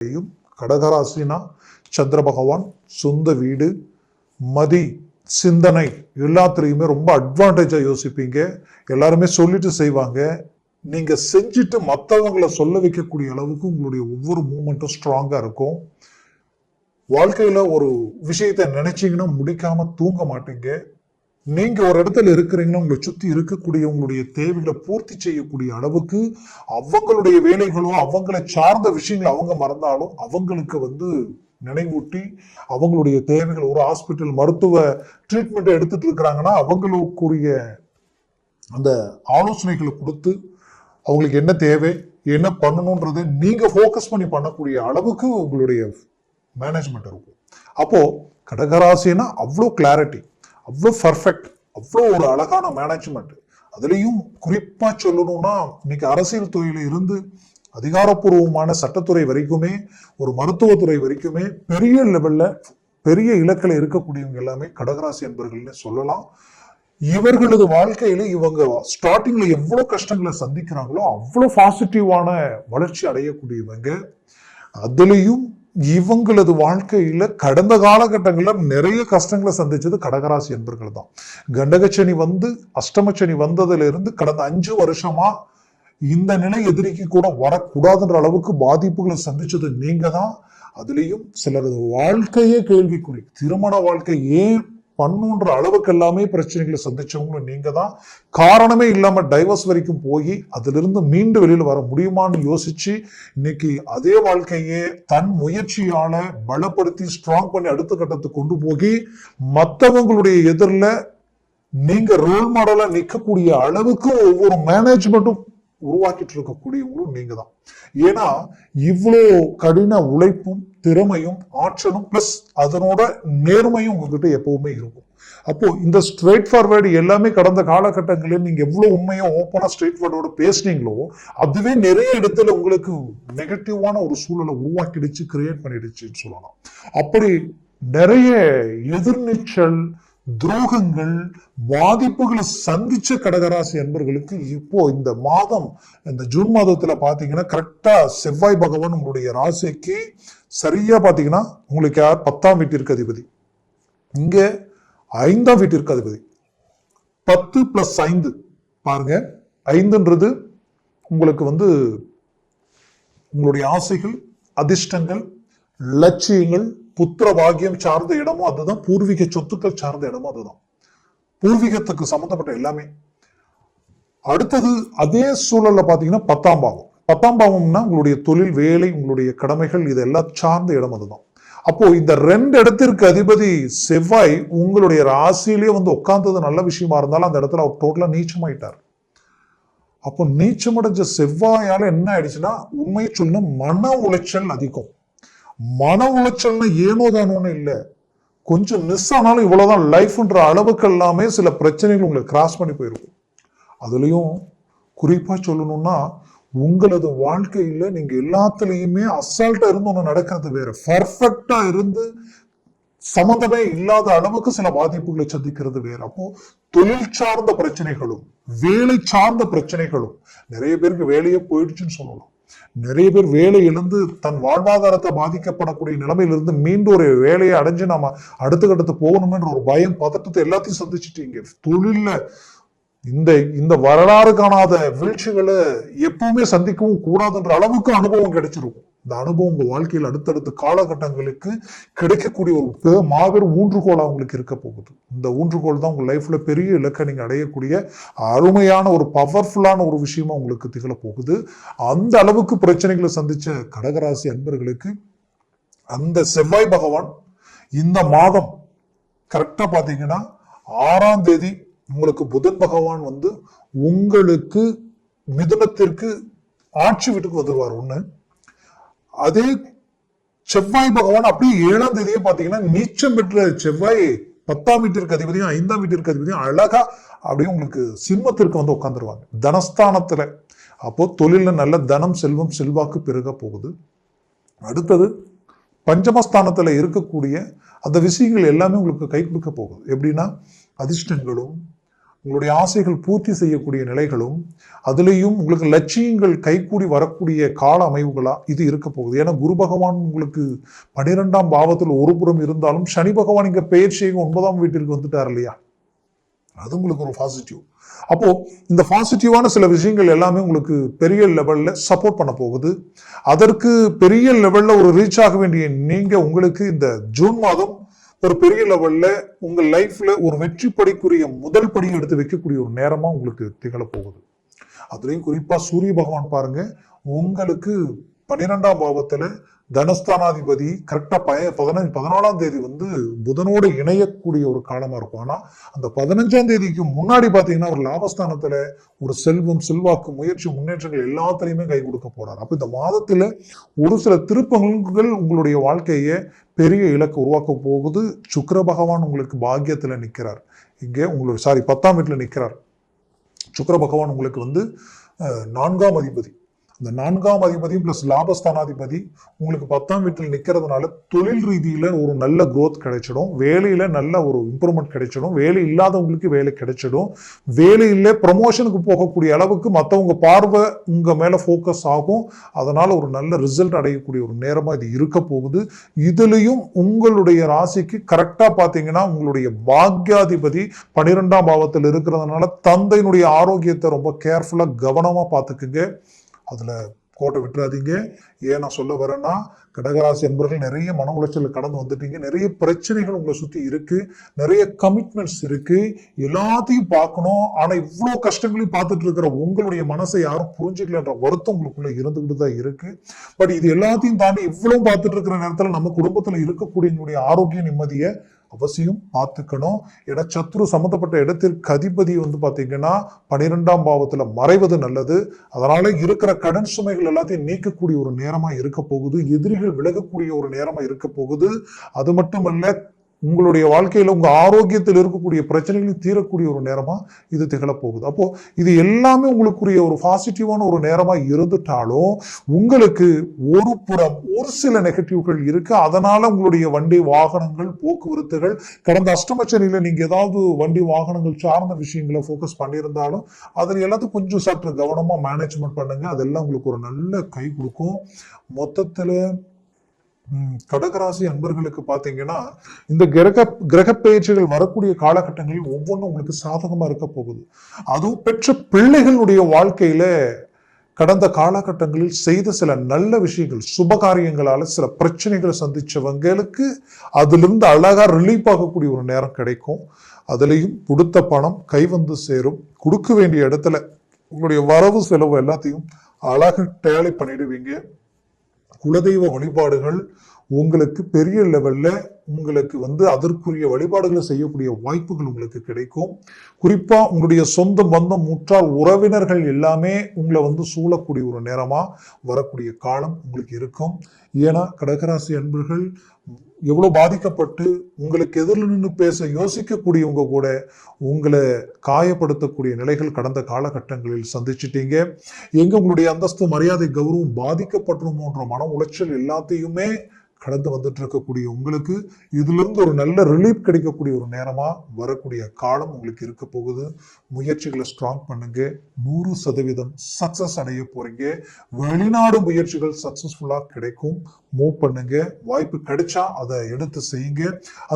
கடகராசினா சந்திர பகவான் சொந்த வீடு, மதி, சிந்தனை எல்லாத்துலேயுமே ரொம்ப அட்வான்டேஜாக யோசிப்பீங்க. எல்லாருமே சொல்லிட்டு செய்வாங்க. நீங்க செஞ்சுட்டு மற்றவங்களை சொல்ல வைக்கக்கூடிய அளவுக்கு உங்களுடைய ஒவ்வொரு மூமெண்ட்டும் ஸ்ட்ராங்கா இருக்கும். வாழ்க்கையில ஒரு விஷயத்தை நினைச்சீங்கன்னா முடிக்காம தூங்க மாட்டீங்க. நீங்க ஒரு இடத்துல இருக்கிறீங்கன்னா உங்களை சுத்தி இருக்கக்கூடிய உங்களுடைய தேவைகளை பூர்த்தி செய்யக்கூடிய அளவுக்கு அவங்களுடைய வேலைகளோ அவங்களை சார்ந்த விஷயங்களை அவங்க மறந்தாலும் அவங்களுக்கு நினைவூட்டி அவங்களுடைய தேவைகள், ஒரு ஹாஸ்பிட்டல் மருத்துவ ட்ரீட்மெண்ட் எடுத்துட்டு இருக்கிறாங்கன்னா அவங்களுக்குரிய அந்த ஆலோசனைகளை கொடுத்து அவங்களுக்கு என்ன தேவை, என்ன பண்ணணும்ன்றது நீங்க ஃபோக்கஸ் பண்ணி பண்ணக்கூடிய அளவுக்கு உங்களுடைய மேனேஜ்மெண்ட் இருக்கும். அப்போ கடகராசினா அவ்வளோ கிளாரிட்டி, அவ்வளோ பர்ஃபெக்ட், அவ்வளோ ஒரு அழகான மேனேஜ்மெண்ட். அதுலேயும் குறிப்பா சொல்லணும்னா இன்னைக்கு அரசியல் துறையில இருந்து அதிகாரப்பூர்வமான சட்டத்துறை வரைக்குமே, ஒரு மருத்துவத்துறை வரைக்குமே பெரிய லெவல்ல பெரிய இலக்கில் இருக்கக்கூடியவங்க எல்லாமே கடகராசி என்பர்கள்னு சொல்லலாம். இவர்களது வாழ்க்கையில இவங்க ஸ்டார்டிங்ல எவ்வளவு கஷ்டங்களை சந்திக்கிறாங்களோ அவ்வளவு பாசிட்டிவான வளர்ச்சி அடையக்கூடியவங்க. அதுலயும் இவங்களது வாழ்க்கையில கடந்த காலகட்டங்களில் நிறைய கஷ்டங்களை சந்திச்சது கடகராசி என்பர்கள் தான். கண்டகச்சனி அஷ்டமச்சனி வந்ததுல இருந்து கடந்த 5 வருஷமா இந்த நிலை எதிரிக்கு கூட வரக்கூடாதுன்ற அளவுக்கு பாதிப்புகளை சந்திச்சது நீங்க தான். அதுலயும் சிலரது வாழ்க்கையே கேள்விக்குறி, திருமண வாழ்க்கை ஏன் பண்ணுன்ற அளவுக்கு எல்லாமே பிரச்சனைகளை சந்திச்சவங்களும் நீங்க தான். காரணமே இல்லாம டைவர்ஸ் வரைக்கும் போய் அதுல இருந்து மீண்டு வெளியில வர முடியுமான்னு யோசிச்சு இன்னைக்கு அதே வாழ்க்கையே தன் முயற்சியால பலப்படுத்தி ஸ்ட்ராங் பண்ணி அடுத்த கட்டத்துக்கு கொண்டு போய் மற்றவங்களுடைய எதிரில் நீங்க ரோல் மாடலா நிற்கக்கூடிய அளவுக்கு ஒவ்வொரு மேனேஜ்மெண்ட்டும் உருவாக்கிட்டு இருக்கக்கூடியவங்களும் நீங்க தான். ஏன்னா இவ்வளோ கடின உழைப்பும் திறமையும் ஆற்றலும் பிளஸ் அதனோட நேர்மையும் உங்ககிட்ட எப்பவுமே இருக்கும். அப்போ இந்த ஸ்ட்ரெயிட் ஃபார்வர்டு எல்லாமே கடந்த காலகட்டங்களில் நீங்க எவ்வளவு உண்மையா ஓப்பனா ஸ்ட்ரெயிட் ஃபார்வர்டோட பேசுனீங்களோ அதுவே நிறைய இடத்துல உங்களுக்கு நெகட்டிவான ஒரு சூழலை உருவாக்கிடுச்சு, கிரியேட் பண்ணிடுச்சுன்னு சொல்லலாம். அப்படி நிறைய எதிர்நீச்சல், துரோகங்கள், பாதிப்புகளை சந்திச்ச கடகராசி என்பர்களுக்கு இப்போ இந்த மாதம், இந்த ஜூன் மாதத்துல பாத்தீங்கன்னா கரெக்டா செவ்வாய் பகவான் உங்களுடைய ராசிக்கு சரியா பாத்தீங்கன்னா உங்களுக்கு யார் 10ஆம் வீட்டிற்கு அதிபதி, இங்க 5ஆம் வீட்டிற்கு அதிபதி. 10 + 5 பாருங்க, 5ன்றது உங்களுக்கு உங்களுடைய ஆசைகள், அதிர்ஷ்டங்கள், லட்சியங்கள், புத்திர பாகியம் சார்ந்த இடமும் அதுதான், பூர்வீக சொத்துக்கள் சார்ந்த இடமும் அதுதான், பூர்வீகத்துக்கு சம்பந்தப்பட்ட எல்லாமே. அடுத்தது அதே சூழல்ல பாத்தீங்கன்னா 10ஆம் பாவம். 10ஆம் பாவம்னா உங்களுடைய தொழில், வேலை, உங்களுடைய கடமைகள், இதெல்லாம் சார்ந்த இடம் அதுதான். அப்போ இந்த 2 இடத்திற்கு அதிபதி செவ்வாய் உங்களுடைய ராசியிலேயே உட்கார்ந்தது நல்ல விஷயமா இருந்தாலும் அந்த இடத்துல அவர் டோட்டலா நீச்சமாயிட்டார். அப்போ நீச்சமடைஞ்ச செவ்வாயால என்ன ஆயிடுச்சுன்னா உண்மையை சொல்லணும் மன உளைச்சல் அதிகம். மன உளைச்சல்னா ஏனோதானோன்னு இல்லை, கொஞ்சம் மிஸ் ஆனாலும் இவ்வளவுதான் லைஃப்ன்ற அளவுக்கு எல்லாமே சில பிரச்சனைகள் உங்களுக்கு கிராஸ் பண்ணி போயிருக்கும். அதுலயும் குறிப்பா சொல்லணும்னா உங்களது வாழ்க்கையில நீங்க எல்லாத்துலயுமே அசால்ட்டா இருந்து ஒண்ணு நடக்கிறது வேற, பர்ஃபெக்டா இருந்து சம்பந்தமே இல்லாத அளவுக்கு சில பாதிப்புகளை சந்திக்கிறது வேற. அப்போ தொழில் சார்ந்த பிரச்சனைகளும் வேலை சார்ந்த பிரச்சனைகளும், நிறைய பேருக்கு வேலையே போயிடுச்சுன்னு சொல்லலாம். நிறைய பேர் வேலை இழந்து தன் வாழ்வாதாரத்தை பாதிக்கப்படக்கூடிய நிலைமையிலிருந்து மீண்டும் ஒரு வேலையை அடைஞ்சு நாம அடுத்த கட்டத்துக்கு போகணுமென்ற ஒரு பயம், பதட்டத்தை எல்லாத்தையும் சந்திச்சுட்டீங்க. தொழில்ல இந்த வரலாறு காணாத வீழ்ச்சிகளை எப்பவுமே சந்திக்கவும் கூடாதுன்ற அளவுக்கு அனுபவம் கிடைச்சிருக்கும். இந்த அனுபவம் உங்க வாழ்க்கையில் அடுத்தடுத்த காலகட்டங்களுக்கு கிடைக்கக்கூடிய ஒரு மாபெரும் ஊன்றுகோலா உங்களுக்கு இருக்க போகுது. இந்த ஊன்றுகோல் தான் உங்க லைஃப்ல பெரிய இலக்கை நீங்க அடையக்கூடிய அருமையான ஒரு பவர்ஃபுல்லான ஒரு விஷயமா உங்களுக்கு திகழ போகுது. அந்த அளவுக்கு பிரச்சனைகளை சந்திச்ச கடகராசி அன்பர்களுக்கு அந்த செவ்வாய் பகவான் இந்த மாதம் கரெக்டா பாத்தீங்கன்னா 6ஆம் தேதி உங்களுக்கு புதன் பகவான் உங்களுக்கு மிதுனத்திற்கு ஆட்சி வீட்டுக்கு வந்துருவார் ஒண்ணு. அதே செவ்வாய் பகவான் அப்படியே 7ஆம் தேதியே பாத்தீங்கன்னா நீச்சம் பெற்ற செவ்வாய் 10ஆம் வீட்டிற்கு அதிபதியும் 5ஆம் வீட்டிற்கு அதிபதியும் அழகா அப்படியே உங்களுக்கு சிம்மத்திற்கு உட்காந்துருவாங்க தனஸ்தானத்துல. அப்போ தொழில நல்ல தனம், செல்வம், செல்வாக்கு பெருக போகுது. அடுத்தது பஞ்சமஸ்தானத்துல இருக்கக்கூடிய அந்த விஷயங்கள் எல்லாமே உங்களுக்கு கை கொடுக்க போகுது. எப்படின்னா அதிர்ஷ்டங்களும் உங்களுடைய ஆசைகள் பூர்த்தி செய்யக்கூடிய நிலைகளும், அதுலேயும் உங்களுக்கு லட்சியங்கள் கைகூடி வரக்கூடிய கால அமைவுகளா இது இருக்க போகுது. ஏன்னா குரு பகவான் உங்களுக்கு 12ஆம் பாவத்தில் ஒரு புறம் இருந்தாலும் சனி பகவான் இங்க பெயர்ச்சியை 9ஆம் வீட்டிற்கு வந்துட்டார் இல்லையா, அது உங்களுக்கு ஒரு பாசிட்டிவ். அப்போ இந்த பாசிட்டிவான சில விஷயங்கள் எல்லாமே உங்களுக்கு பெரிய லெவல்ல சப்போர்ட் பண்ண போகுது. அதற்கு பெரிய லெவல்ல ஒரு ரீச் ஆக வேண்டிய நீங்க உங்களுக்கு இந்த ஜூன் மாதம் ஒரு பெரிய லெவல்ல உங்க லைஃப்ல ஒரு வெற்றி படிக்குரிய முதல் படியை எடுத்து வைக்கக்கூடிய ஒரு நேரமா உங்களுக்கு திகழ போகுது. அதுலயும் குறிப்பா சூரிய பகவான் பாருங்க, உங்களுக்கு 12ஆம் பாவத்துல தனஸ்தானாதிபதி கரெக்டா 14ஆம் தேதி புதனோடு இணையக்கூடிய ஒரு காலமா இருக்கும். ஆனா அந்த 15ஆம் தேதிக்கு முன்னாடி பாத்தீங்கன்னா ஒரு லாபஸ்தானத்துல ஒரு செல்வம், செல்வாக்கு, முயற்சி, முன்னேற்றங்கள் எல்லாத்திலையுமே கை கொடுக்க போறாரு. அப்ப இந்த மாதத்துல ஒரு சில திருப்பங்கள் உங்களுடைய வாழ்க்கையை பெரிய இலக்கு உருவாக்க போகுது. சுக்கிர பகவான் உங்களுக்கு பாக்கியத்துல நிக்கிறார். இங்கே உங்களுக்கு 10ஆம் வீட்டுல நிக்கிறார். சுக்கிர பகவான் உங்களுக்கு 4ஆம் அதிபதி. இந்த 4ஆம் அதிபதியும் பிளஸ் லாபஸ்தானாதிபதி உங்களுக்கு 10ஆம் வீட்டில் நிக்கிறதுனால தொழில் ரீதியில ஒரு நல்ல growth கிடைச்சிடும். வேலையில நல்ல ஒரு இம்ப்ரூவ்மெண்ட் கிடைச்சிடும். வேலை இல்லாதவங்களுக்கு வேலை கிடைச்சிடும். வேலையில ப்ரமோஷனுக்கு போகக்கூடிய அளவுக்கு மற்றவங்க பார்வை உங்க மேல ஃபோக்கஸ் ஆகும். அதனால ஒரு நல்ல ரிசல்ட் அடையக்கூடிய ஒரு நேரமா இது இருக்க போகுது. இதுலயும் உங்களுடைய ராசிக்கு கரெக்டா பாத்தீங்கன்னா உங்களுடைய பாக்யாதிபதி 12ஆம் பாவத்தில் இருக்கிறதுனால தந்தையினுடைய ஆரோக்கியத்தை ரொம்ப கேர்ஃபுல்லா கவனமா பார்த்துக்குங்க. அதுல கோட்டை விட்டுறாதீங்க. ஏன் நான் சொல்ல வரேன்னா, கடகராசி என்பவர்கள் நிறைய மன உளைச்சல் கடந்து வந்துட்டீங்க. நிறைய பிரச்சனைகள் உங்களை சுத்தி இருக்கு. நிறைய கமிட்மெண்ட்ஸ் இருக்கு. எல்லாத்தையும் பார்க்கணும். ஆனா இவ்வளவு கஷ்டங்களையும் பார்த்துட்டு இருக்கிற உங்களுடைய மனசை யாரும் புரிஞ்சுக்கலன்ற வருத்தம் உங்களுக்குள்ள இருந்துகிட்டு தான் இருக்கு. பட் இது எல்லாத்தையும் தாண்டி இவ்வளவு பார்த்துட்டு இருக்கிற நேரத்துல நம்ம குடும்பத்துல இருக்கக்கூடிய ஆரோக்கிய நிம்மதியை அவசியம் பார்த்துக்கணும். ஏன்னா சத்ரு சம்பந்தப்பட்ட இடத்திற்கு அதிபதி பாத்தீங்கன்னா 12ஆம் பாவத்துல மறைவது நல்லது. அதனால இருக்கிற கடன் சுமைகள் எல்லாத்தையும் நீக்கக்கூடிய ஒரு நேரமா இருக்க போகுது. எதிரிகள் விலகக்கூடிய ஒரு நேரமா இருக்க போகுது. அது மட்டுமல்ல, உங்களுடைய வாழ்க்கையில உங்க ஆரோக்கியத்தில் இருக்கக்கூடிய பிரச்சனைகளும் தீரக்கூடிய ஒரு நேரமா இது திகழ போகுது. அப்போ இது எல்லாமே உங்களுக்குரிய ஒரு பாசிட்டிவான ஒரு நேரமா இருந்துட்டாலும் உங்களுக்கு ஒரு புறம் ஒரு சில நெகட்டிவ்கள் இருக்கு. அதனால உங்களுடைய வண்டி வாகனங்கள், போக்குவரத்துகள், கடந்த அஷ்டமச்சனியில நீங்க ஏதாவது வண்டி வாகனங்கள் சார்ந்த விஷயங்களை போக்கஸ் பண்ணியிருந்தாலும் அதில் எல்லாத்தையும் கொஞ்சம் சற்று கவனமா மேனேஜ்மெண்ட் பண்ணுங்க. அதெல்லாம் உங்களுக்கு ஒரு நல்ல கை கொடுக்கும். மொத்தத்துல கடகராசி அன்பர்களுக்கு பாத்தீங்கன்னா இந்த கிரக பெயர்ச்சிகள் வரக்கூடிய காலகட்டங்களில் ஒவ்வொன்றும் உங்களுக்கு சாதகமா இருக்க போகுது. அதுவும் பெற்ற பிள்ளைகளுடைய வாழ்க்கையில கடந்த காலகட்டங்களில் செய்த சில நல்ல விஷயங்கள், சுபகாரியங்களால சில பிரச்சனைகளை சந்திச்சவங்களுக்கு அதிலிருந்து அழகா ரிலீஃப் ஆகக்கூடிய ஒரு நேரம் கிடைக்கும். அதுலயும் கொடுத்த பணம் கை சேரும். கொடுக்க வேண்டிய இடத்துல உங்களுடைய வரவு செலவு எல்லாத்தையும் அழகா டேலி பண்ணிடுவீங்க. குலதெய்வ வழிபாடுகள் உங்களுக்கு பெரிய லெவல்ல உங்களுக்கு அதற்குரிய வழிபாடுகளை செய்யக்கூடிய வாய்ப்புகள் உங்களுக்கு கிடைக்கும். குறிப்பா உங்களுடைய சொந்த பந்தம், முற்றார் உறவினர்கள் எல்லாமே உங்களை சூழக்கூடிய ஒரு நேரமா வரக்கூடிய காலம் உங்களுக்கு இருக்கும். ஏன்னா கடகராசி அன்பர்கள் எவ்வளவு பாதிக்கப்பட்டு உங்களுக்கு எதிரில் நின்று பேச யோசிக்கக்கூடியவங்க கூட உங்களை காயப்படுத்தக்கூடிய நிலைகள் கடந்த காலகட்டங்களில் சந்திச்சிட்டீங்க. எங்க உங்களுடைய அந்தஸ்து, மரியாதை, கௌரவம் பாதிக்கப்பட்டுமோன்ற மன உளைச்சல் எல்லாத்தையுமே கடந்து வந்துட்டு இருக்கக்கூடிய உங்களுக்கு இதுல இருந்து ஒரு நல்ல ரிலீஃப் கிடைக்கக்கூடிய ஒரு நேரமா வரக்கூடிய காலம் உங்களுக்கு இருக்க போகுது. முயற்சிகளை ஸ்ட்ராங் பண்ணுங்க. 100% சக்சஸ் அடைய போறீங்க. வெளிநாடு முயற்சிகள் சக்சஸ்ஃபுல்லா கிடைக்கும். மூவ் பண்ணுங்க. வாய்ப்பு கிடைச்சா அதை எடுத்து செய்யுங்க.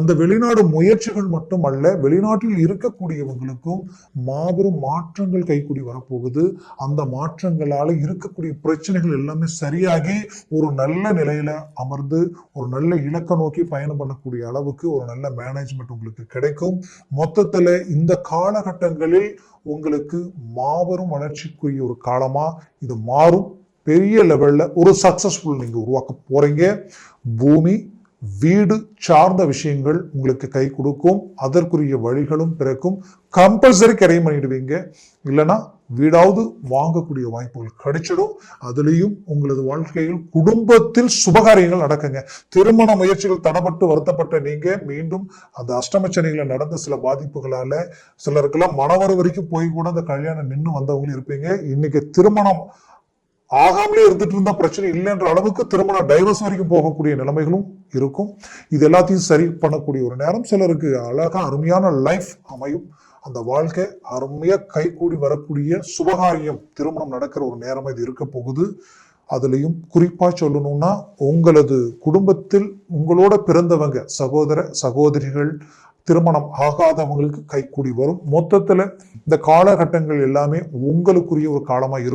அந்த வெளிநாடு முயற்சிகள் மட்டுமல்ல, வெளிநாட்டில் இருக்கக்கூடியவங்களுக்கும் மாபெரும் மாற்றங்கள் கைக்கூடி வரப்போகுது. அந்த மாற்றங்களால இருக்கக்கூடிய பிரச்சனைகள் எல்லாமே சரியாகி ஒரு நல்ல நிலையில அமர்ந்து ஒரு நல்ல இலக்க நோக்கி பயணம் பண்ணக்கூடிய அளவுக்கு ஒரு நல்ல மேனேஜ்மெண்ட் உங்களுக்கு கிடைக்கும். மொத்தத்துல இந்த காலகட்டங்களில் உங்களுக்கு மாபெரும் வளர்ச்சிக்குரிய ஒரு காலமா இது மாறும். பெரிய லெவல்ல ஒரு சக்சஸ்ஃபுல் நீங்க உருவாக்க போறீங்க. பூமி, வீடு சார்ந்த விஷயங்கள் உங்களுக்கு கை கொடுக்கும். அதற்குரிய வழிகளும் பிறக்கும். கம்பல்சரி கரையும் பண்ணிடுவீங்க. இல்லைன்னா வீடாவது வாங்கக்கூடிய வாய்ப்புகள் கிடைச்சிடும். அதுலேயும் உங்களது வாழ்க்கையில் குடும்பத்தில் சுபகாரியங்கள் நடக்குங்க. திருமண முயற்சிகள் தடப்பட்டு வருத்தப்பட்ட நீங்க மீண்டும் அந்த அஷ்டமச்சனிகளை நடந்த சில பாதிப்புகளால சிலருக்கெல்லாம் மனவர வரைக்கும் போய் கூட அந்த கல்யாணம் நின்று வந்தவங்களும் இருப்பீங்க. இன்னைக்கு திருமணம் ஆகாமலே இருந்துட்டு இருந்தா பிரச்சனை இல்லைன்ற அளவுக்கு திருமணம் டைவர்ஸ் வரைக்கும் போகக்கூடிய நிலைமைகளும் இருக்கும். இது எல்லாத்தையும் சரி பண்ணக்கூடிய ஒரு நேரம். சிலருக்கு அழகா அருமையான லைஃப் அமையும். அந்த வாழ்க்கை அருமையா கைகூடி வரக்கூடிய சுபகாரியம் திருமணம் நடக்கிற ஒரு நேரமா இது இருக்க போகுது. அதுலயும் குறிப்பா சொல்லணும்னா உங்களது குடும்பத்தில் உங்களோட பிறந்தவங்க சகோதர சகோதரிகள் திருமணம் ஆகாதவங்களுக்கு கைகூடி வரும். மொத்தத்துல இந்த காலகட்டங்கள் எல்லாமே உங்களுக்குரிய ஒரு காலமா இருக்கும்.